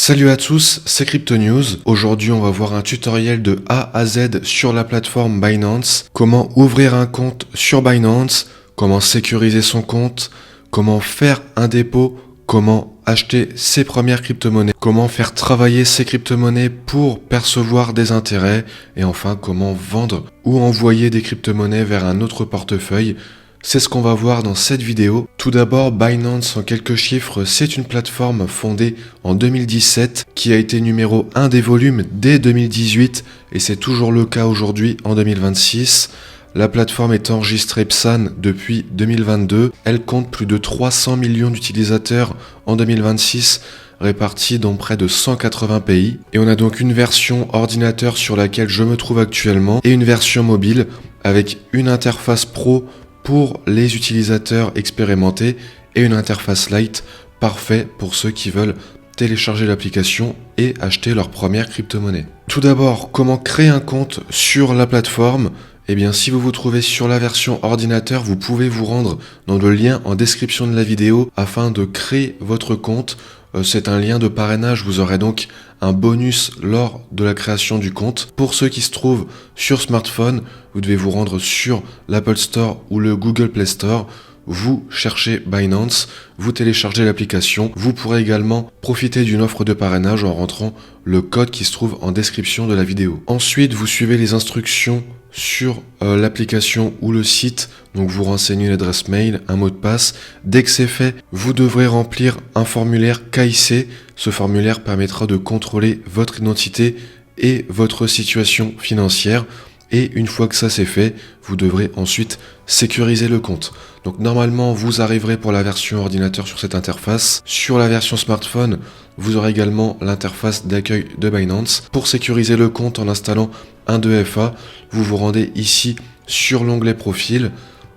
Salut à tous, c'est Crypto News. Aujourd'hui, on va voir un tutoriel de A à Z sur la plateforme Binance. Comment ouvrir un compte sur Binance, comment sécuriser son compte, comment faire un dépôt, comment acheter ses premières crypto-monnaies, comment faire travailler ses crypto-monnaies pour percevoir des intérêts et enfin comment vendre ou envoyer des crypto-monnaies vers un autre portefeuille. C'est ce qu'on va voir dans cette vidéo. Tout d'abord, Binance en quelques chiffres, c'est une plateforme fondée en 2017 qui a été numéro 1 des volumes dès 2018 et c'est toujours le cas aujourd'hui en 2026. La plateforme est enregistrée PSAN depuis 2022. Elle compte plus de 300 millions d'utilisateurs en 2026 répartis dans près de 180 pays. Et on a donc une version ordinateur sur laquelle je me trouve actuellement et une version mobile avec une interface pro pour les utilisateurs expérimentés et une interface light parfait pour ceux qui veulent télécharger l'application et acheter leur première crypto-monnaie. Tout d'abord, comment créer un compte sur la plateforme ? Eh bien, si vous vous trouvez sur la version ordinateur, vous pouvez vous rendre dans le lien en description de la vidéo afin de créer votre compte. C'est un lien de parrainage, vous aurez donc un bonus lors de la création du compte. Pour ceux qui se trouvent sur smartphone, vous devez vous rendre sur l'Apple Store ou le Google Play Store. Vous cherchez Binance, vous téléchargez l'application. Vous pourrez également profiter d'une offre de parrainage en rentrant le code qui se trouve en description de la vidéo. Ensuite, vous suivez les instructions sur l'application ou le site, donc vous renseignez l'adresse mail, un mot de passe. Dès que c'est fait, vous devrez remplir un formulaire KIC. Ce formulaire permettra de contrôler votre identité et votre situation financière. Et une fois que ça c'est fait, vous devrez ensuite sécuriser le compte. Donc normalement, vous arriverez pour la version ordinateur sur cette interface. Sur la version smartphone, vous aurez également l'interface d'accueil de Binance. Pour sécuriser le compte en installant un 2FA, vous vous rendez ici sur l'onglet profil.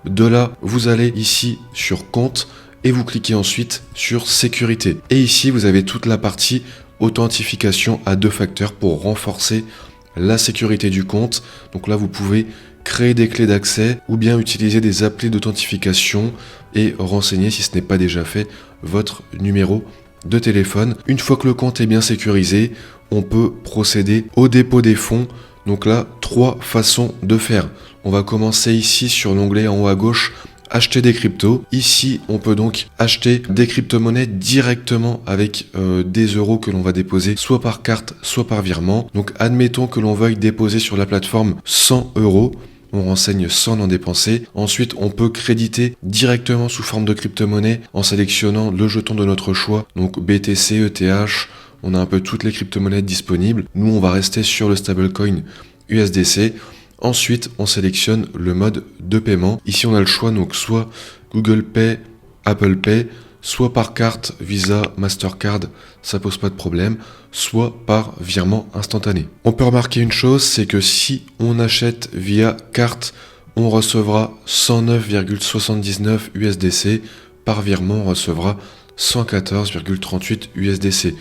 De là, vous allez ici sur compte et vous cliquez ensuite sur sécurité. Et ici, vous avez toute la partie authentification à 2 facteurs pour renforcer la sécurité du compte. Donc là, vous pouvez créer des clés d'accès ou bien utiliser des applis d'authentification et renseigner, si ce n'est pas déjà fait, votre numéro de téléphone. Une fois que le compte est bien sécurisé, on peut procéder au dépôt des fonds. Donc là, 3 façons de faire. On va commencer ici sur l'onglet en haut à gauche, acheter des cryptos. Ici, on peut donc acheter des crypto-monnaies directement avec des euros que l'on va déposer soit par carte, soit par virement. Donc admettons que l'on veuille déposer sur la plateforme 100 euros. On renseigne sans en dépenser. Ensuite, on peut créditer directement sous forme de crypto-monnaie en sélectionnant le jeton de notre choix. Donc BTC, ETH, on a un peu toutes les crypto-monnaies disponibles. Nous, on va rester sur le stablecoin USDC. Ensuite, on sélectionne le mode de paiement. Ici, on a le choix, donc soit Google Pay, Apple Pay, soit par carte, Visa, Mastercard, ça pose pas de problème, soit par virement instantané. On peut remarquer une chose, c'est que si on achète via carte, on recevra 109,79 USDC. Par virement, on recevra 114,38 USDC.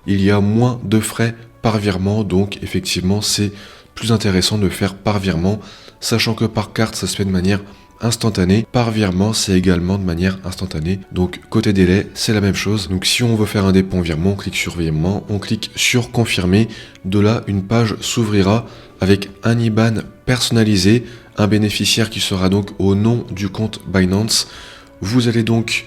Il y a moins de frais par virement, donc effectivement, c'est plus intéressant de faire par virement, sachant que par carte, ça se fait de manière instantanée. Par virement, c'est également de manière instantanée. Donc, côté délai, c'est la même chose. Donc, si on veut faire un dépôt en virement, on clique sur virement, on clique sur confirmer. De là, une page s'ouvrira avec un IBAN personnalisé, un bénéficiaire qui sera donc au nom du compte Binance. Vous allez donc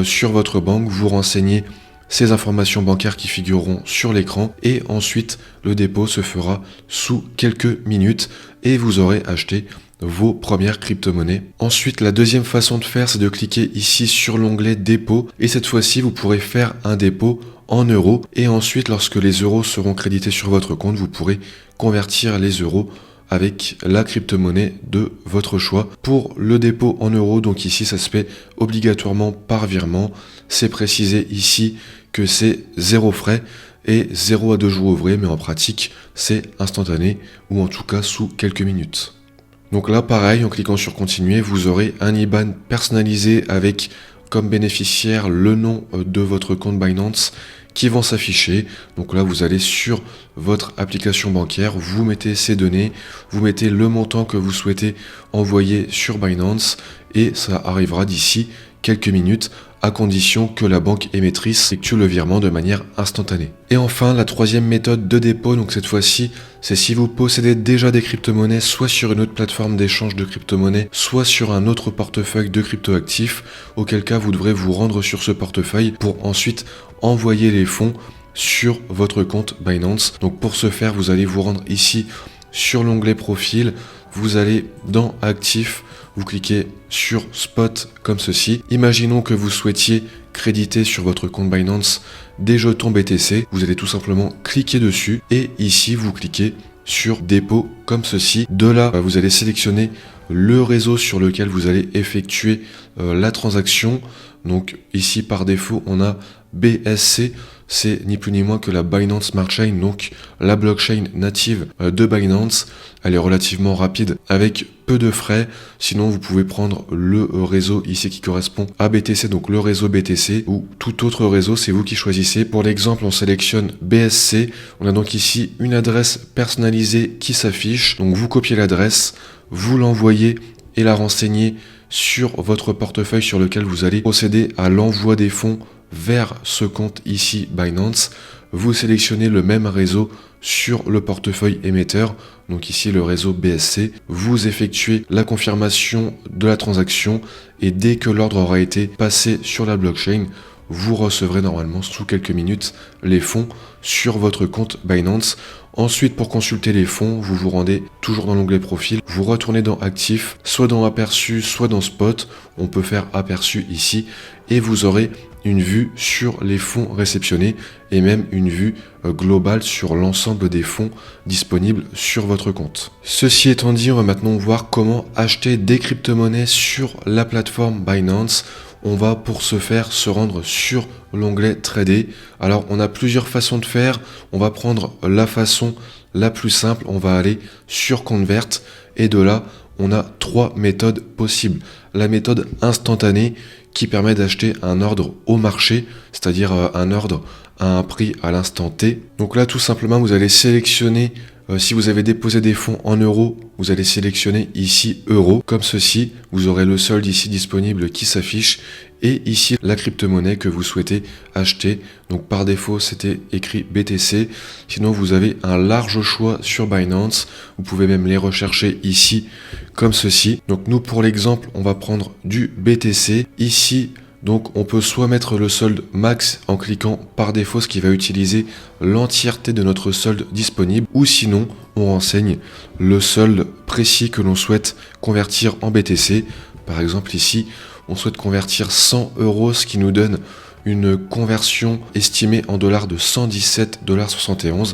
sur votre banque, vous renseigner ces informations bancaires qui figureront sur l'écran et ensuite le dépôt se fera sous quelques minutes et vous aurez acheté vos premières crypto-monnaies. Ensuite, la deuxième façon de faire, c'est de cliquer ici sur l'onglet dépôt et cette fois-ci, vous pourrez faire un dépôt en euros et ensuite, lorsque les euros seront crédités sur votre compte, vous pourrez convertir les euros avec la crypto-monnaie de votre choix. Pour le dépôt en euros, donc ici, ça se fait obligatoirement par virement. C'est précisé ici que c'est 0 frais et 0 à 2 jours ouvrés, mais en pratique, c'est instantané ou en tout cas sous quelques minutes. Donc là, pareil, en cliquant sur continuer, vous aurez un IBAN personnalisé avec comme bénéficiaire le nom de votre compte Binance qui vont s'afficher. Donc là, vous allez sur votre application bancaire, vous mettez ces données, vous mettez le montant que vous souhaitez envoyer sur Binance et ça arrivera d'ici quelques minutes à condition que la banque émettrice effectue le virement de manière instantanée. Et enfin, la troisième méthode de dépôt, donc cette fois-ci, c'est si vous possédez déjà des crypto-monnaies, soit sur une autre plateforme d'échange de crypto-monnaies, soit sur un autre portefeuille de crypto-actifs, auquel cas vous devrez vous rendre sur ce portefeuille pour ensuite envoyer les fonds sur votre compte Binance. Donc pour ce faire, vous allez vous rendre ici sur l'onglet profil, vous allez dans actifs, vous cliquez sur spot comme ceci. Imaginons que vous souhaitiez créditer sur votre compte Binance des jetons BTC, vous allez tout simplement cliquer dessus et ici vous cliquez sur dépôt comme ceci. De là, vous allez sélectionner le réseau sur lequel vous allez effectuer la transaction. Donc ici par défaut on a BSC, c'est ni plus ni moins que la Binance Smart Chain, donc la blockchain native de Binance. Elle est relativement rapide avec peu de frais, sinon vous pouvez prendre le réseau ici qui correspond à BTC, donc le réseau BTC ou tout autre réseau, c'est vous qui choisissez. Pour l'exemple, on sélectionne BSC, on a donc ici une adresse personnalisée qui s'affiche, donc vous copiez l'adresse, vous l'envoyez et la renseignez sur votre portefeuille sur lequel vous allez procéder à l'envoi des fonds vers ce compte ici Binance. Vous sélectionnez le même réseau sur le portefeuille émetteur, donc ici le réseau BSC. Vous effectuez la confirmation de la transaction et dès que l'ordre aura été passé sur la blockchain, vous recevrez normalement sous quelques minutes les fonds sur votre compte Binance. Ensuite, pour consulter les fonds, vous vous rendez toujours dans l'onglet profil, vous retournez dans actif, soit dans aperçu, soit dans spot. On peut faire aperçu ici et vous aurez une vue sur les fonds réceptionnés et même une vue globale sur l'ensemble des fonds disponibles sur votre compte. Ceci étant dit, on va maintenant voir comment acheter des crypto-monnaies sur la plateforme Binance. On va pour ce faire se rendre sur l'onglet Trader. Alors on a plusieurs façons de faire. On va prendre la façon la plus simple. On va aller sur Convert et de là on a trois méthodes possibles. La méthode instantanée qui permet d'acheter un ordre au marché, c'est-à-dire un ordre à un prix à l'instant T. Donc là tout simplement vous allez sélectionner, si vous avez déposé des fonds en euros, vous allez sélectionner ici euros, comme ceci. Vous aurez le solde ici disponible qui s'affiche et ici la crypto-monnaie que vous souhaitez acheter. Donc par défaut c'était écrit BTC, sinon vous avez un large choix sur Binance. Vous pouvez même les rechercher ici comme ceci. Donc nous pour l'exemple on va prendre du BTC. Ici donc on peut soit mettre le solde max en cliquant par défaut, ce qui va utiliser l'entièreté de notre solde disponible, ou sinon on renseigne le solde précis que l'on souhaite convertir en BTC. Par exemple ici on souhaite convertir 100 euros, ce qui nous donne une conversion estimée en dollars de 117,71 $.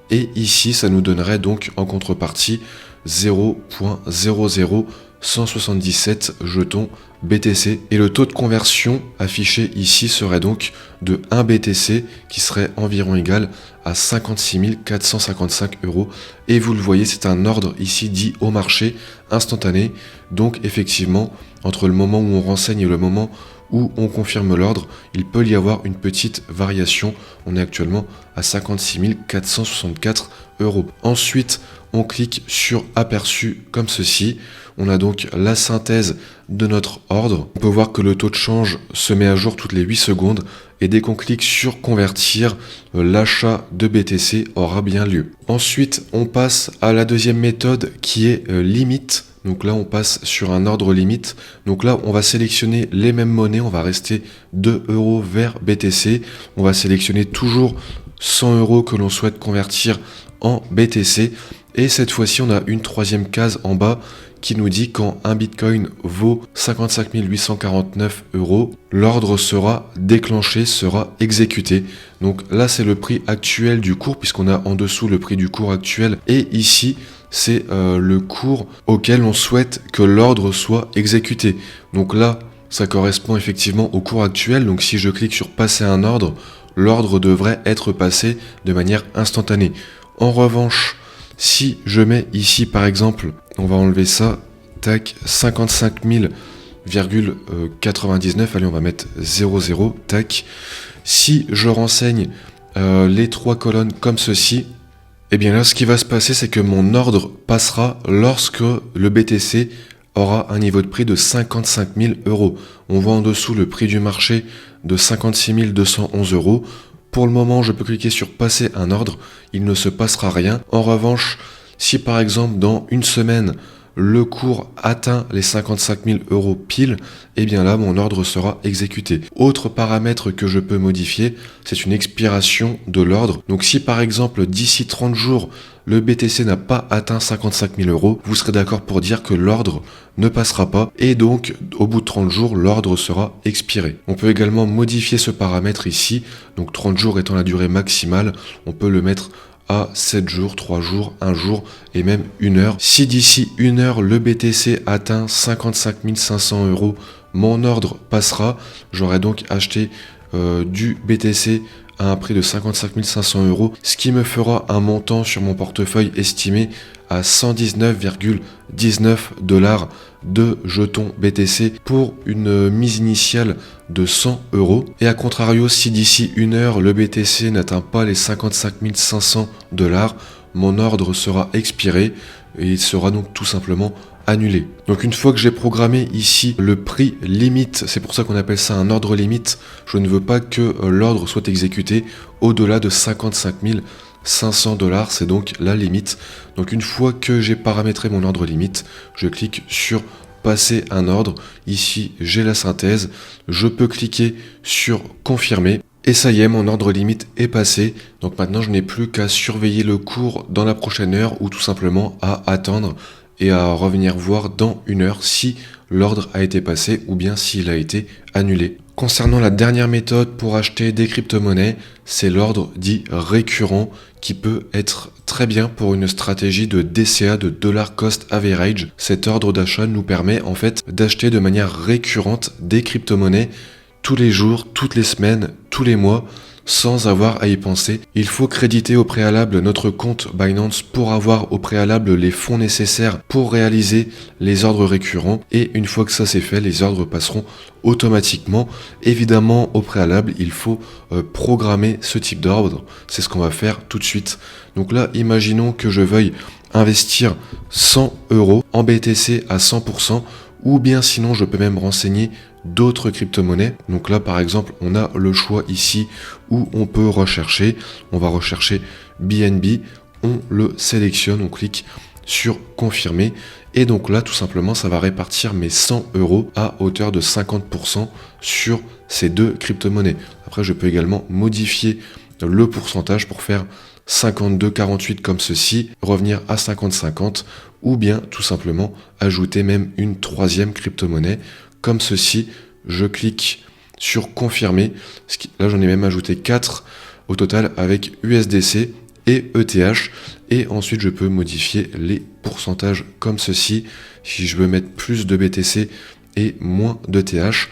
Et ici ça nous donnerait donc en contrepartie 0.00177 jetons BTC et le taux de conversion affiché ici serait donc de 1 BTC qui serait environ égal à 56 455 €. Et vous le voyez, c'est un ordre ici dit au marché instantané. Donc effectivement, entre le moment où on renseigne et le moment où on confirme l'ordre, il peut y avoir une petite variation. On est actuellement à 56 464 €. Ensuite, on clique sur aperçu comme ceci. On a donc la synthèse de notre ordre. On peut voir que le taux de change se met à jour toutes les 8 secondes et dès qu'on clique sur convertir, l'achat de BTC aura bien lieu. Ensuite, on passe à la deuxième méthode qui est limite. Donc là, on passe sur un ordre limite. Donc là, on va sélectionner les mêmes monnaies. On va rester 2 € vers BTC. On va sélectionner toujours 100 € que l'on souhaite convertir en BTC. Et cette fois-ci, on a une troisième case en bas qui nous dit quand un bitcoin vaut 55 849 €, l'ordre sera déclenché, sera exécuté. Donc là, c'est le prix actuel du cours, puisqu'on a en dessous le prix du cours actuel. Et ici, c'est le cours auquel on souhaite que l'ordre soit exécuté. Donc là, ça correspond effectivement au cours actuel. Donc si je clique sur passer un ordre, l'ordre devrait être passé de manière instantanée. En revanche, si je mets ici par exemple, on va enlever ça, tac, 55 000,99, allez on va mettre 00, tac. Si je renseigne les trois colonnes comme ceci, et bien là ce qui va se passer c'est que mon ordre passera lorsque le BTC aura un niveau de prix de 55 000 euros. On voit en dessous le prix du marché de 56 211 euros. Pour le moment, je peux cliquer sur passer un ordre, il ne se passera rien. En revanche, si par exemple dans une semaine, le cours atteint les 55 000 euros pile, et bien là, mon ordre sera exécuté. Autre paramètre que je peux modifier, c'est une expiration de l'ordre. Donc si par exemple, d'ici 30 jours, le BTC n'a pas atteint 55 000 euros, vous serez d'accord pour dire que l'ordre ne passera pas, et donc au bout de 30 jours, l'ordre sera expiré. On peut également modifier ce paramètre ici, donc 30 jours étant la durée maximale, on peut le mettre à 7 jours, 3 jours, 1 jour et même 1 heure. Si d'ici 1 heure le BTC atteint 55 500 euros, mon ordre passera. J'aurai donc acheté du BTC à un prix de 55 500 euros, ce qui me fera un montant sur mon portefeuille estimé à 119,19 $ de jetons BTC pour une mise initiale de 100 euros. Et à contrario, si d'ici 1 heure le BTC n'atteint pas les 55 500 $, mon ordre sera expiré et il sera donc tout simplement annulé. Donc une fois que j'ai programmé ici le prix limite, c'est pour ça qu'on appelle ça un ordre limite, je ne veux pas que l'ordre soit exécuté au-delà de 55 500 $, c'est donc la limite. Donc une fois que j'ai paramétré mon ordre limite, je clique sur passer un ordre. Ici, j'ai la synthèse. Je peux cliquer sur confirmer. Et ça y est, mon ordre limite est passé. Donc maintenant, je n'ai plus qu'à surveiller le cours dans la prochaine heure ou tout simplement à attendre et à revenir voir dans 1 heure si l'ordre a été passé ou bien s'il a été annulé. Concernant la dernière méthode pour acheter des crypto-monnaies, c'est l'ordre dit récurrent qui peut être très bien pour une stratégie de DCA, de Dollar Cost Average. Cet ordre d'achat nous permet en fait d'acheter de manière récurrente des crypto-monnaies tous les jours, toutes les semaines, tous les mois, sans avoir à y penser. Il faut créditer au préalable notre compte Binance pour avoir au préalable les fonds nécessaires pour réaliser les ordres récurrents. Et une fois que ça c'est fait, les ordres passeront automatiquement. Évidemment, au préalable, il faut programmer ce type d'ordre. C'est ce qu'on va faire tout de suite. Donc là, imaginons que je veuille investir 100 euros en BTC à 100%, ou bien sinon je peux même renseigner d'autres crypto-monnaies. Donc là par exemple on a le choix ici où on peut rechercher, on va rechercher BNB, on le sélectionne, on clique sur confirmer et donc là tout simplement ça va répartir mes 100 euros à hauteur de 50% sur ces deux crypto-monnaies. Après je peux également modifier le pourcentage pour faire 52-48 comme ceci, revenir à 50-50 ou bien tout simplement ajouter même une troisième crypto-monnaie comme ceci. Je clique sur confirmer, là j'en ai même ajouté 4 au total avec USDC et ETH et ensuite je peux modifier les pourcentages comme ceci si je veux mettre plus de BTC et moins d'ETH.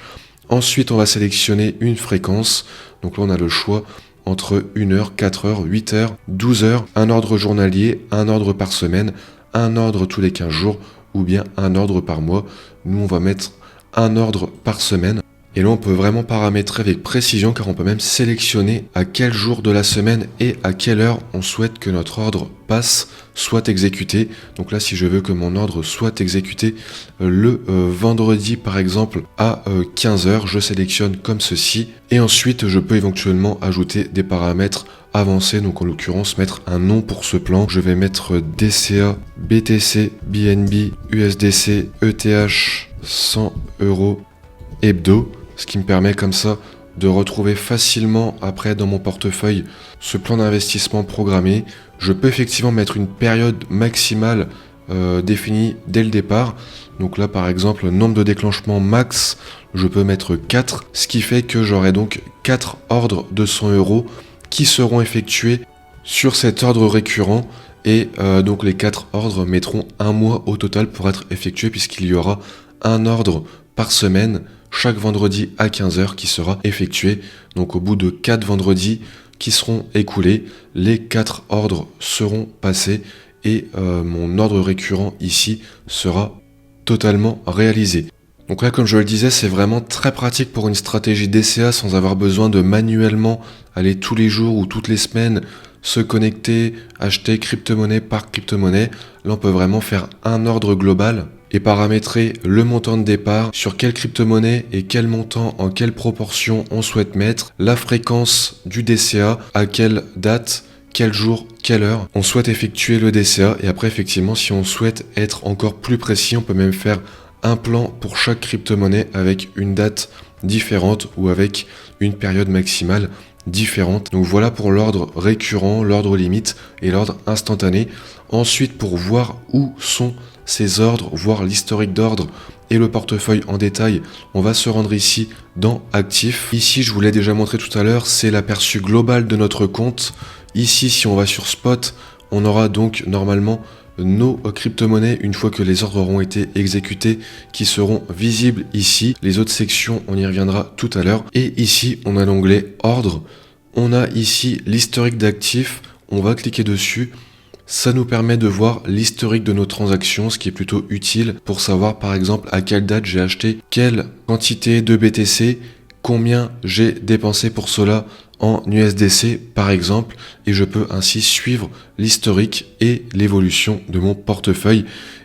Ensuite on va sélectionner une fréquence, donc là on a le choix entre 1 heure, 4 heures, 8 heures, 12 heures, un ordre journalier, un ordre par semaine, un ordre tous les 15 jours ou bien un ordre par mois. Nous on va mettre un ordre par semaine. Et là on peut vraiment paramétrer avec précision car on peut même sélectionner à quel jour de la semaine et à quelle heure on souhaite que notre ordre passe, soit exécuté. Donc là si je veux que mon ordre soit exécuté le vendredi par exemple à 15h, je sélectionne comme ceci. Et ensuite je peux éventuellement ajouter des paramètres avancés, donc en l'occurrence mettre un nom pour ce plan. Je vais mettre DCA, BTC, BNB, USDC, ETH, 100 euros hebdo, ce qui me permet comme ça de retrouver facilement après dans mon portefeuille ce plan d'investissement programmé. Je peux effectivement mettre une période maximale définie dès le départ. Donc là par exemple nombre de déclenchements max, je peux mettre 4, ce qui fait que j'aurai donc 4 ordres de 100 euros qui seront effectués sur cet ordre récurrent. Et donc les 4 ordres mettront un mois au total pour être effectués puisqu'il y aura un ordre par semaine chaque vendredi à 15h qui sera effectué. Donc au bout de 4 vendredis qui seront écoulés, les 4 ordres seront passés et mon ordre récurrent ici sera totalement réalisé. Donc là comme je le disais, c'est vraiment très pratique pour une stratégie DCA sans avoir besoin de manuellement aller tous les jours ou toutes les semaines se connecter, acheter crypto-monnaie par crypto-monnaie. Là on peut vraiment faire un ordre global. et paramétrer le montant de départ, sur quelle crypto-monnaie et quel montant, en quelle proportion on souhaite mettre, la fréquence du DCA, à quelle date, quel jour, quelle heure on souhaite effectuer le DCA. Et après, effectivement, si on souhaite être encore plus précis, on peut même faire un plan pour chaque crypto-monnaie avec une date différente ou avec une période maximale différente. Donc voilà pour l'ordre récurrent, l'ordre limite et l'ordre instantané. Ensuite, pour voir où sont ces ordres, voir l'historique d'ordre et le portefeuille en détail, on va se rendre ici dans Actifs. Ici, je vous l'ai déjà montré tout à l'heure, c'est l'aperçu global de notre compte. Ici, si on va sur Spot, on aura donc normalement nos crypto-monnaies une fois que les ordres auront été exécutés qui seront visibles ici. Les autres sections, on y reviendra tout à l'heure. Et ici, on a l'onglet Ordre. On a ici l'historique d'actifs. On va cliquer dessus. Ça nous permet de voir l'historique de nos transactions, ce qui est plutôt utile pour savoir par exemple à quelle date j'ai acheté quelle quantité de BTC, combien j'ai dépensé pour cela en USDC par exemple, et je peux ainsi suivre l'historique et l'évolution de mon portefeuille.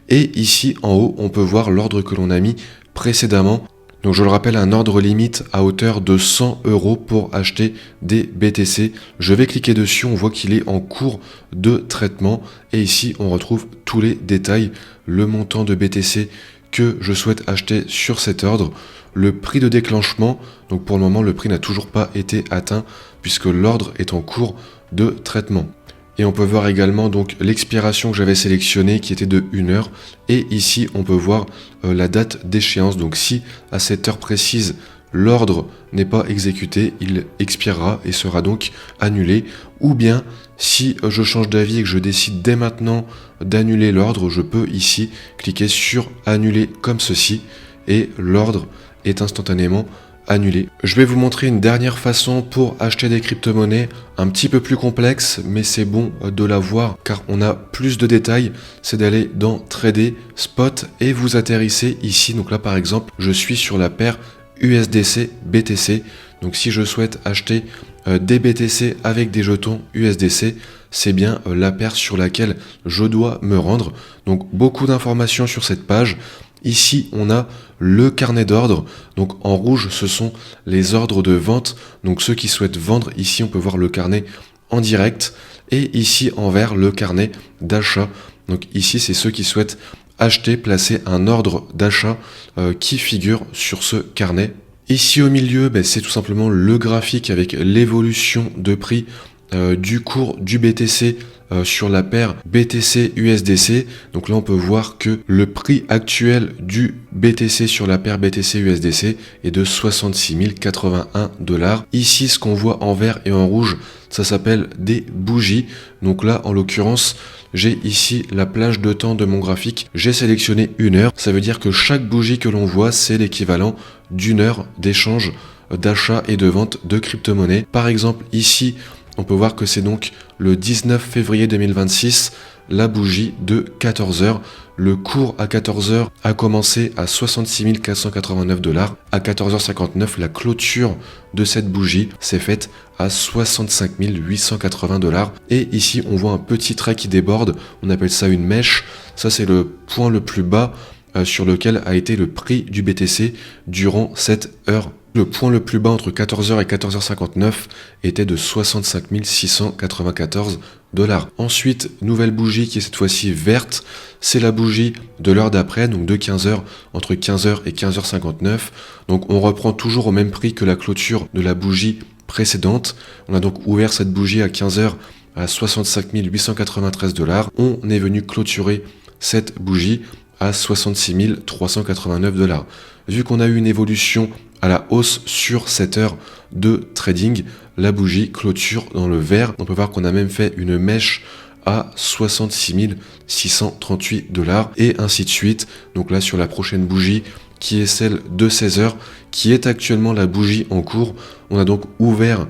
Et ici en haut, on peut voir l'ordre que l'on a mis précédemment. Donc je le rappelle, un ordre limite à hauteur de 100 € pour acheter des BTC. Je vais cliquer dessus, on voit qu'il est en cours de traitement. Et ici, on retrouve tous les détails, le montant de BTC que je souhaite acheter sur cet ordre, le prix de déclenchement. Donc pour le moment, le prix n'a toujours pas été atteint puisque l'ordre est en cours de traitement. Et on peut voir également donc l'expiration que j'avais sélectionnée qui était de 1 heure. Et ici, on peut voir la date d'échéance. Donc si à cette heure précise, l'ordre n'est pas exécuté, il expirera et sera donc annulé. Ou bien, si je change d'avis et que je décide dès maintenant d'annuler l'ordre, je peux ici cliquer sur annuler comme ceci. Et l'ordre est instantanément annulé. Je vais vous montrer une dernière façon pour acheter des crypto-monnaies, un petit peu plus complexe, mais c'est bon de la voir car on a plus de détails. C'est d'aller dans Trader, Spot et vous atterrissez ici. Donc là par exemple, je suis sur la paire USDC BTC. Donc si je souhaite acheter des BTC avec des jetons USDC, c'est bien la paire sur laquelle je dois me rendre. Donc beaucoup d'informations sur cette page. Ici, on a le carnet d'ordre. Donc en rouge, ce sont les ordres de vente. Donc ceux qui souhaitent vendre, ici, on peut voir le carnet en direct. Et ici, en vert, le carnet d'achat. Donc ici, c'est ceux qui souhaitent acheter, placer un ordre d'achat qui figure sur ce carnet. Ici, au milieu, c'est tout simplement le graphique avec l'évolution de prix du cours du BTC sur la paire BTC USDC. Donc là on peut voir que le prix actuel du BTC sur la paire BTC USDC est de 66 081 $. Ici ce qu'on voit en vert et en rouge, ça s'appelle des bougies. Donc là en l'occurrence, j'ai ici la plage de temps de mon graphique. J'ai sélectionné 1 heure. Ça veut dire que chaque bougie que l'on voit, c'est l'équivalent d'1 heure d'échange, d'achat et de vente de crypto-monnaies. Par exemple ici, on peut voir que c'est donc le 19 février 2026, la bougie de 14 heures. Le cours à 14 heures a commencé à 66 489 $. À 14h59, la clôture de cette bougie s'est faite à 65 880 $. Et ici, on voit un petit trait qui déborde. On appelle ça une mèche. Ça, c'est le point le plus bas sur lequel a été le prix du BTC durant cette heure. Le point le plus bas entre 14h et 14h59 était de 65 694 $. Ensuite, nouvelle bougie qui est cette fois-ci verte, c'est la bougie de l'heure d'après, donc de 15h, entre 15h et 15h59. Donc on reprend toujours au même prix que la clôture de la bougie précédente. On a donc ouvert cette bougie à 15h à 65 893 $. On est venu clôturer cette bougie à 66 389 $. Vu qu'on a eu une évolution à la hausse sur cette heure de trading, la bougie clôture dans le vert. On peut voir qu'on a même fait une mèche à 66 638 $ et ainsi de suite. Donc là sur la prochaine bougie qui est celle de 16 heures, qui est actuellement la bougie en cours, on a donc ouvert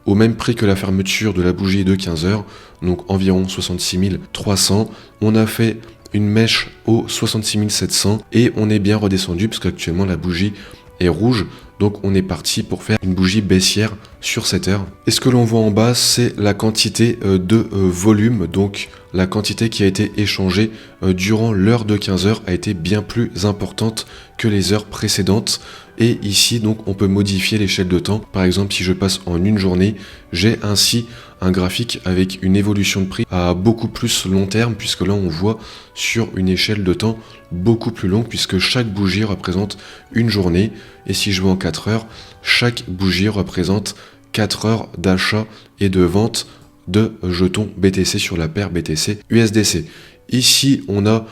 au même prix que la fermeture de la bougie de 15 heures, donc environ 66 300. On a fait une mèche au 66 700 et on est bien redescendu parce qu'actuellement la bougie est rouge, Donc on est parti pour faire une bougie baissière sur cette heure. Et ce que l'on voit en bas, c'est la quantité de volume, donc la quantité qui a été échangée durant l'heure de 15 heures a été bien plus importante que les heures précédentes. Et ici, donc, on peut modifier l'échelle de temps. Par exemple, si je passe en une journée, j'ai ainsi un graphique avec une évolution de prix à beaucoup plus long terme, puisque là, on voit sur une échelle de temps beaucoup plus longue, puisque chaque bougie représente une journée. Et si je vais en 4 heures, chaque bougie représente 4 heures d'achat et de vente de jetons BTC sur la paire BTC USDC. Ici, on a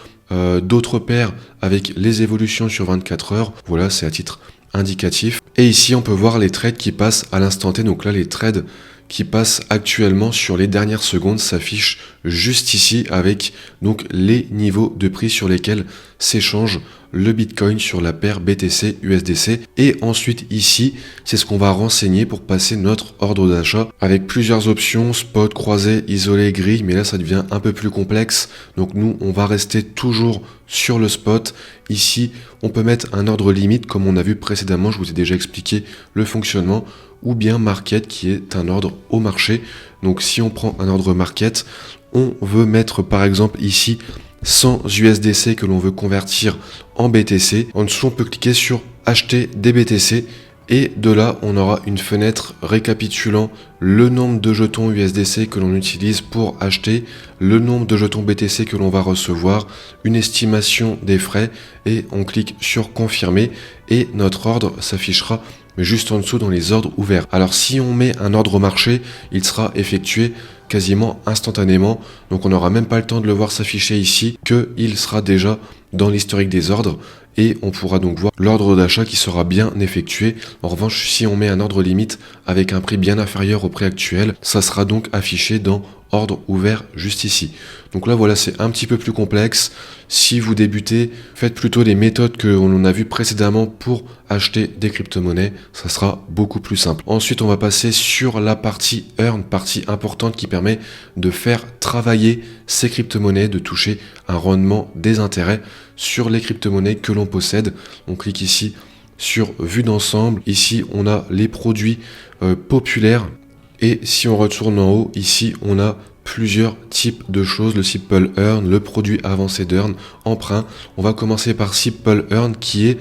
d'autres paires avec les évolutions sur 24 heures. Voilà, c'est à titre indicatif. Et ici, on peut voir les trades qui passent à l'instant T. Donc là, les trades qui passent actuellement sur les dernières secondes s'affichent juste ici avec donc les niveaux de prix sur lesquels s'échange le Bitcoin sur la paire BTC USDC. Et ensuite ici, c'est ce qu'on va renseigner pour passer notre ordre d'achat avec plusieurs options, spot, croisé, isolé, grille, mais là ça devient un peu plus complexe. Donc nous, on va rester toujours sur le spot. Ici, on peut mettre un ordre limite comme on a vu précédemment, je vous ai déjà expliqué le fonctionnement, ou bien market qui est un ordre au marché. Donc si on prend un ordre market, on veut mettre par exemple ici 100 USDC que l'on veut convertir en BTC. En dessous, on peut cliquer sur acheter des BTC et de là, on aura une fenêtre récapitulant le nombre de jetons USDC que l'on utilise pour acheter, le nombre de jetons BTC que l'on va recevoir, une estimation des frais et on clique sur confirmer et notre ordre s'affichera juste en dessous dans les ordres ouverts. Alors si on met un ordre au marché, il sera effectué quasiment instantanément, donc on n'aura même pas le temps de le voir s'afficher ici, qu'il sera déjà dans l'historique des ordres et on pourra donc voir l'ordre d'achat qui sera bien effectué. En revanche, si on met un ordre limite avec un prix bien inférieur au prix actuel, ça sera donc affiché dans ordre ouvert juste ici. Donc là voilà, c'est un petit peu plus complexe. Si vous débutez, faites plutôt les méthodes que l'on a vues précédemment pour acheter des crypto-monnaies, ça sera beaucoup plus simple. Ensuite, on va passer sur la partie earn, partie importante qui permet de faire travailler ces crypto-monnaies, de toucher un rendement des intérêts sur les crypto-monnaies que l'on possède. On clique ici sur vue d'ensemble. Ici, on a les produits populaires. Et si on retourne en haut, ici, on a plusieurs types de choses, le Simple Earn, le produit avancé d'Earn, emprunt. On va commencer par Simple Earn qui est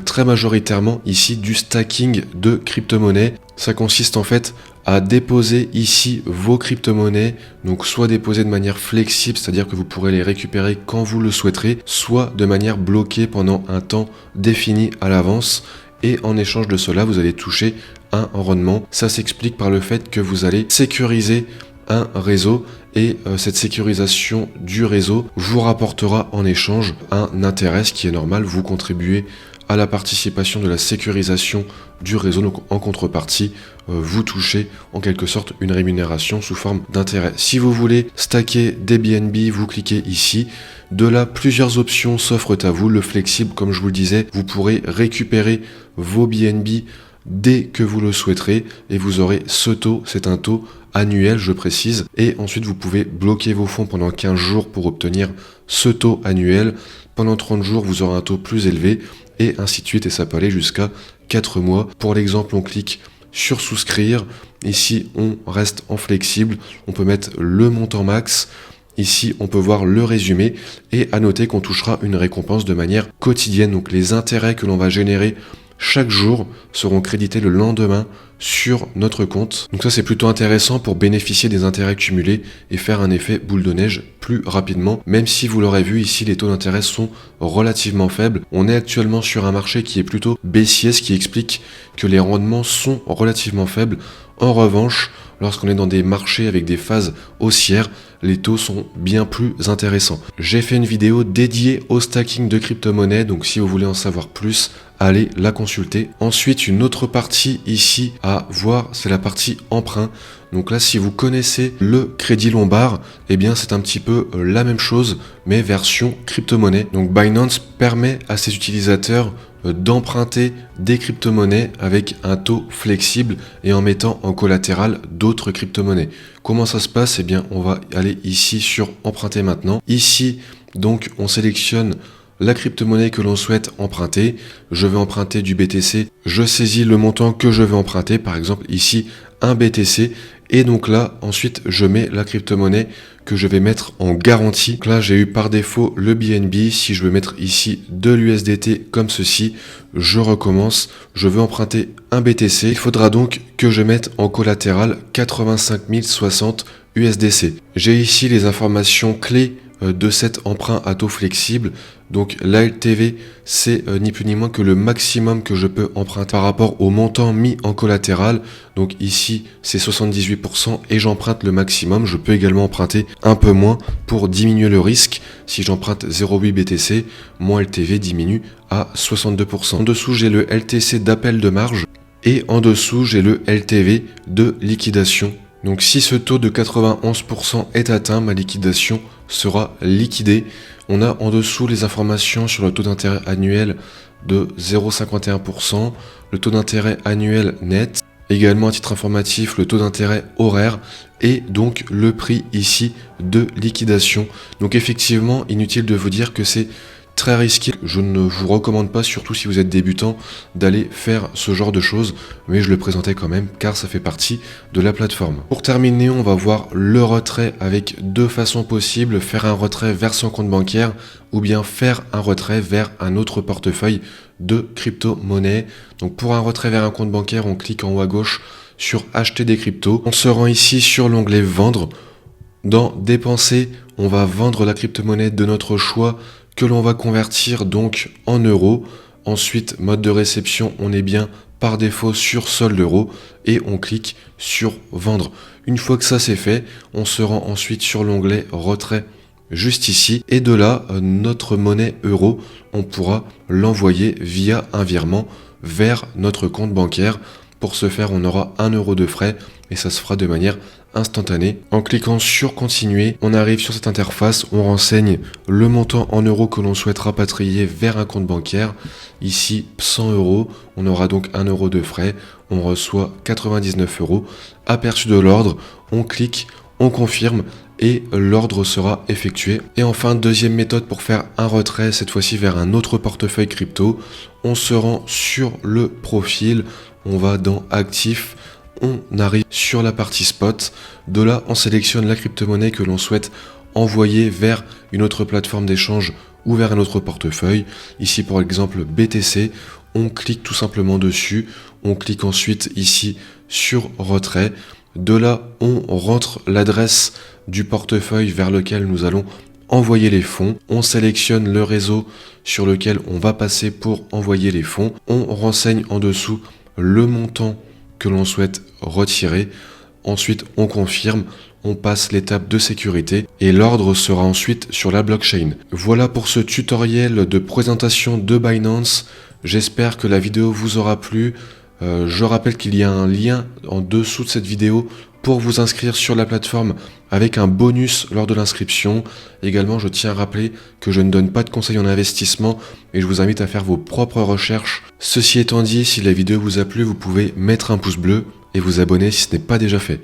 très majoritairement ici du stacking de crypto-monnaies. Ça consiste en fait à déposer ici vos crypto-monnaies, donc soit déposer de manière flexible, c'est-à-dire que vous pourrez les récupérer quand vous le souhaiterez, soit de manière bloquée pendant un temps défini à l'avance. Et en échange de cela, vous allez toucher un rendement. Ça s'explique par le fait que vous allez sécuriser un réseau et cette sécurisation du réseau vous rapportera en échange un intérêt, ce qui est normal. Vous contribuez à la participation de la sécurisation du réseau, donc en contrepartie, vous touchez en quelque sorte une rémunération sous forme d'intérêt. Si vous voulez stacker des BNB, vous cliquez ici. De là, plusieurs options s'offrent à vous. Le flexible, comme je vous le disais, vous pourrez récupérer vos BNB dès que vous le souhaiterez et vous aurez ce taux, c'est un taux annuel, je précise, et ensuite vous pouvez bloquer vos fonds pendant 15 jours pour obtenir ce taux annuel. Pendant 30 jours, vous aurez un taux plus élevé et ainsi de suite, et ça peut aller jusqu'à 4 mois. Pour l'exemple, on clique sur souscrire. Ici, on reste en flexible, on peut mettre le montant max. Ici, on peut voir le résumé et à noter qu'on touchera une récompense de manière quotidienne. Donc les intérêts que l'on va générer chaque jour seront crédités le lendemain sur notre compte. Donc ça, c'est plutôt intéressant pour bénéficier des intérêts cumulés et faire un effet boule de neige plus rapidement. Même si vous l'aurez vu ici, les taux d'intérêt sont relativement faibles. On est actuellement sur un marché qui est plutôt baissier, ce qui explique que les rendements sont relativement faibles. En revanche, lorsqu'on est dans des marchés avec des phases haussières, les taux sont bien plus intéressants. J'ai fait une vidéo dédiée au stacking de crypto-monnaies, donc si vous voulez en savoir plus, allez la consulter. Ensuite, une autre partie ici à voir, c'est la partie emprunt. Donc là, si vous connaissez le Crédit Lombard, eh bien c'est un petit peu la même chose, mais version crypto-monnaie. Donc Binance permet à ses utilisateurs d'emprunter des crypto-monnaies avec un taux flexible et en mettant en collatéral d'autres crypto-monnaies. Comment ça se passe? Eh bien, on va aller ici sur emprunter maintenant. Ici, donc, on sélectionne la crypto-monnaie que l'on souhaite emprunter. Je vais emprunter du BTC, je saisis le montant que je vais emprunter, par exemple ici un BTC, et donc là ensuite je mets la crypto-monnaie que je vais mettre en garantie. Donc là j'ai eu par défaut le BNB, si je veux mettre ici de l'USDT comme ceci, je recommence, je veux emprunter un BTC, il faudra donc que je mette en collatéral 85 060 USDC. J'ai ici les informations clés de cet emprunt à taux flexible. Donc la LTV, c'est ni plus ni moins que le maximum que je peux emprunter par rapport au montant mis en collatéral. Donc ici, c'est 78% et j'emprunte le maximum. Je peux également emprunter un peu moins pour diminuer le risque. Si j'emprunte 0,8 BTC, mon LTV diminue à 62%. En dessous, j'ai le LTC d'appel de marge et en dessous, j'ai le LTV de liquidation. Donc si ce taux de 91% est atteint, ma liquidation sera liquidée. On a en dessous les informations sur le taux d'intérêt annuel de 0,51%, le taux d'intérêt annuel net, également à titre informatif le taux d'intérêt horaire et donc le prix ici de liquidation. Donc effectivement, inutile de vous dire que c'est très risqué. Je ne vous recommande pas, surtout si vous êtes débutant, d'aller faire ce genre de choses, mais je le présentais quand même car ça fait partie de la plateforme. Pour terminer, on va voir le retrait avec deux façons possibles: faire un retrait vers son compte bancaire ou bien faire un retrait vers un autre portefeuille de crypto-monnaie. Donc pour un retrait vers un compte bancaire, on clique en haut à gauche sur acheter des cryptos. On se rend ici sur l'onglet vendre. Dans dépenser, on va vendre la crypto-monnaie de notre choix que l'on va convertir donc en euros. Ensuite, mode de réception, on est bien par défaut sur solde euro et on clique sur vendre. Une fois que ça c'est fait, on se rend ensuite sur l'onglet retrait juste ici et de là, notre monnaie euro, on pourra l'envoyer via un virement vers notre compte bancaire. Pour ce faire, on aura 1 euro de frais et ça se fera de manière instantanée. En cliquant sur continuer, on arrive sur cette interface, on renseigne le montant en euros que l'on souhaite rapatrier vers un compte bancaire. Ici 100 euros, on aura donc 1 euro de frais, on reçoit 99 euros. Aperçu de l'ordre, on clique, on confirme et l'ordre sera effectué. Et enfin, deuxième méthode pour faire un retrait, cette fois-ci vers un autre portefeuille crypto. On se rend sur le profil, on va dans actifs, on arrive sur la partie spot. De là, on sélectionne la crypto-monnaie que l'on souhaite envoyer vers une autre plateforme d'échange ou vers un autre portefeuille. Ici, par exemple, BTC. On clique tout simplement dessus. On clique ensuite ici sur retrait. De là, on rentre l'adresse du portefeuille vers lequel nous allons envoyer les fonds. On sélectionne le réseau sur lequel on va passer pour envoyer les fonds. On renseigne en dessous le montant que l'on souhaite retirer. Ensuite, on confirme, on passe l'étape de sécurité et l'ordre sera ensuite sur la blockchain. Voilà pour ce tutoriel de présentation de Binance. J'espère que la vidéo vous aura plu. Je rappelle qu'il y a un lien en dessous de cette vidéo pour vous inscrire sur la plateforme avec un bonus lors de l'inscription. Également, je tiens à rappeler que je ne donne pas de conseils en investissement et je vous invite à faire vos propres recherches. Ceci étant dit, si la vidéo vous a plu, vous pouvez mettre un pouce bleu et vous abonner si ce n'est pas déjà fait.